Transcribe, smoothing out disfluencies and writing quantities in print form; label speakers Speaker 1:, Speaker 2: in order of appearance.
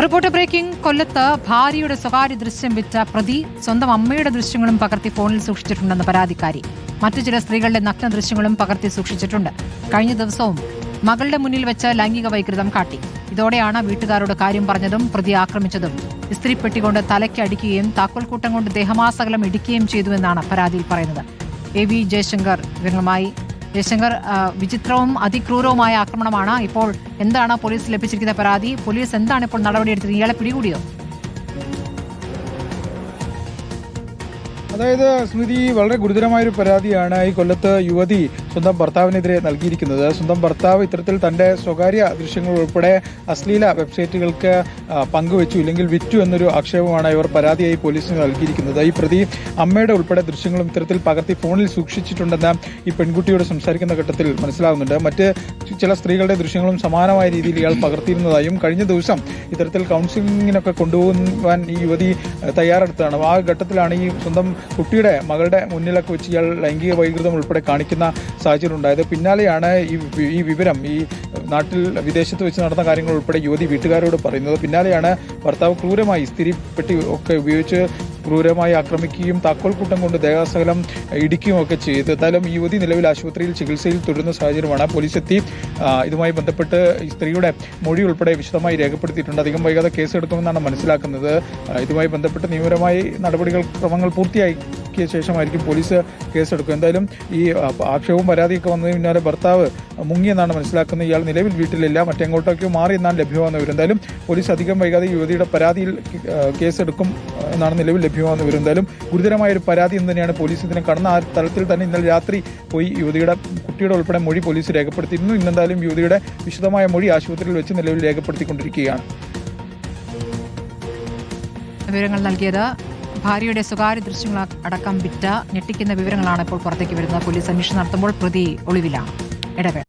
Speaker 1: Report breaking. കൊല്ലത്ത് ഭാര്യയുടെ സ്വകാര്യ ദൃശ്യം വിറ്റ പ്രതി സ്വന്തം അമ്മയുടെ ദൃശ്യങ്ങളും പകർത്തി ഫോണിൽ സൂക്ഷിച്ചിട്ടുണ്ടെന്ന് പരാതിക്കാരി. മറ്റു ചില സ്ത്രീകളുടെ നഗ്ന ദൃശ്യങ്ങളും പകർത്തി സൂക്ഷിച്ചിട്ടുണ്ട്. കഴിഞ്ഞ ദിവസവും മകളുടെ മുന്നിൽ വെച്ച് ലൈംഗിക വൈകൃതം കാട്ടി. ഇതോടെയാണ് വീട്ടുകാരോട് കാര്യം പറഞ്ഞതും പ്രതി ആക്രമിച്ചതും. ഇസ്ത്രീപ്പെട്ടികൊണ്ട് തലയ്ക്ക് അടിക്കുകയും താക്കോൽക്കൂട്ടം കൊണ്ട് ദേഹമാസകലം ഇടിക്കുകയും ചെയ്തുവെന്നാണ് പരാതിയിൽ പറയുന്നത്. AV ജയശങ്കർ വിവരങ്ങളുമായി. ജയശങ്കർ, വിചിത്രവും അതിക്രൂരവുമായ ആക്രമണമാണ്. ഇപ്പോൾ എന്താണ് പോലീസ് ലഭിച്ചിരിക്കുന്ന പരാതി? പോലീസ് എന്താണ് ഇപ്പോൾ നടപടിയെടുത്തത്? ഇയാളെ പിടികൂടിയോ?
Speaker 2: അതായത് സ്മൃതി, വളരെ ഗുരുതരമായൊരു പരാതിയാണ് ഈ കൊല്ലത്ത് യുവതി സ്വന്തം ഭർത്താവിനെതിരെ നൽകിയിരിക്കുന്നത്. സ്വന്തം ഭർത്താവ് ഇത്തരത്തിൽ തന്റെ സ്വകാര്യ ദൃശ്യങ്ങൾ ഉൾപ്പെടെ അശ്ലീല വെബ്സൈറ്റുകൾക്ക് പങ്കുവെച്ചു, ഇല്ലെങ്കിൽ വിറ്റു എന്നൊരു ആക്ഷേപമാണ് ഇവർ പരാതിയായി പോലീസിന് നൽകിയിരിക്കുന്നത്. ഈ പ്രതി അമ്മയുടെ ഉൾപ്പെടെ ദൃശ്യങ്ങളും ഇത്തരത്തിൽ പകർത്തി ഫോണിൽ സൂക്ഷിച്ചിട്ടുണ്ടെന്ന് ഈ പെൺകുട്ടിയോട് സംസാരിക്കുന്ന ഘട്ടത്തിൽ മനസ്സിലാകുന്നുണ്ട്. മറ്റ് ചില സ്ത്രീകളുടെ ദൃശ്യങ്ങളും സമാനമായ രീതിയിൽ ഇയാൾ പകർത്തിയിരുന്നതായും കഴിഞ്ഞ ദിവസം ഇത്തരത്തിൽ കൗൺസിലിങ്ങിനൊക്കെ കൊണ്ടുപോകാൻ ഈ യുവതി തയ്യാറെടുത്താണ്. ആ ഘട്ടത്തിലാണ് ഈ സ്വന്തം കുട്ടിയുടെ മകളുടെ മുന്നിലൊക്കെ വെച്ച് ഇയാൾ ലൈംഗിക വൈകൃതം ഉൾപ്പെടെ കാണിക്കുന്ന സാഹചര്യം ഉണ്ടായത്. പിന്നാലെയാണ് ഈ വിവരം ഈ നാട്ടിൽ വിദേശത്ത് വെച്ച് നടന്ന കാര്യങ്ങൾ ഉൾപ്പെടെ യുവതി വീട്ടുകാരോട് പറയുന്നത്. പിന്നാലെയാണ് ഭർത്താവ് ക്രൂരമായി ഇസ്തിരിപ്പെട്ടി ഒക്കെ ഉപയോഗിച്ച് ക്രൂരമായി ആക്രമിക്കുകയും താക്കോൽക്കൂട്ടം കൊണ്ട് ദേഹാസകലം ഇടിക്കുകയും ഒക്കെ ചെയ്ത്. എന്തായാലും യുവതി നിലവിൽ ആശുപത്രിയിൽ ചികിത്സയിൽ തുടരുന്ന സാഹചര്യമാണ്. പോലീസ് എത്തി ഇതുമായി ബന്ധപ്പെട്ട് ഈ സ്ത്രീയുടെ മൊഴി ഉൾപ്പെടെ വിശദമായി രേഖപ്പെടുത്തിയിട്ടുണ്ട്. അധികം വൈകാതെ കേസെടുക്കുമെന്നാണ് മനസ്സിലാക്കുന്നത്. ഇതുമായി ബന്ധപ്പെട്ട് നിയമപരമായി ക്രമങ്ങൾ പൂർത്തിയാക്കിയ ശേഷമായിരിക്കും പോലീസ് കേസെടുക്കുക. എന്തായാലും ഈ ആക്ഷേപവും പരാതിയൊക്കെ വന്നതിന് പിന്നാലെ ഭർത്താവ് മുങ്ങിയെന്നാണ് മനസ്സിലാക്കുന്നത്. ഇയാൾ നിലവിൽ വീട്ടിലില്ല, മറ്റെങ്ങോട്ടൊക്കെയോ മാറി എന്നാണ് ലഭ്യമാകുന്ന വിവരം. എന്തായാലും പോലീസ് അധികം വൈകാതെ യുവതിയുടെ പരാതിയിൽ കേസെടുക്കും എന്നാണ് നിലവിൽ ലഭ്യമാകുന്ന വിവരം. എന്തായാലും ഗുരുതരമായ ഒരു പരാതി എന്ന് തന്നെയാണ് പോലീസ് ഇതിനെ കടന്ന ആ തലത്തിൽ തന്നെ ഇന്നലെ രാത്രി പോയി കുട്ടിയുടെ ഉൾപ്പെടെ മൊഴി പോലീസ് രേഖപ്പെടുത്തിയിരുന്നു. ഇന്നെന്തായാലും യുവതിയുടെ വിശദമായ മൊഴി ആശുപത്രിയിൽ വെച്ച് നിലവിൽ രേഖപ്പെടുത്തിക്കൊണ്ടിരിക്കുകയാണ്.
Speaker 1: വിവരങ്ങൾ നൽകിയത് ഭാര്യയുടെ സ്വകാര്യ ദൃശ്യങ്ങൾ അടക്കം വിറ്റ ഞെട്ടിക്കുന്ന വിവരങ്ങളാണ് ഇപ്പോൾ പുറത്തേക്ക് വരുന്നത്. പോലീസ് അന്വേഷണം നടത്തുമ്പോൾ പ്രതി ഒളിവിലാണ്. ഇടവേള.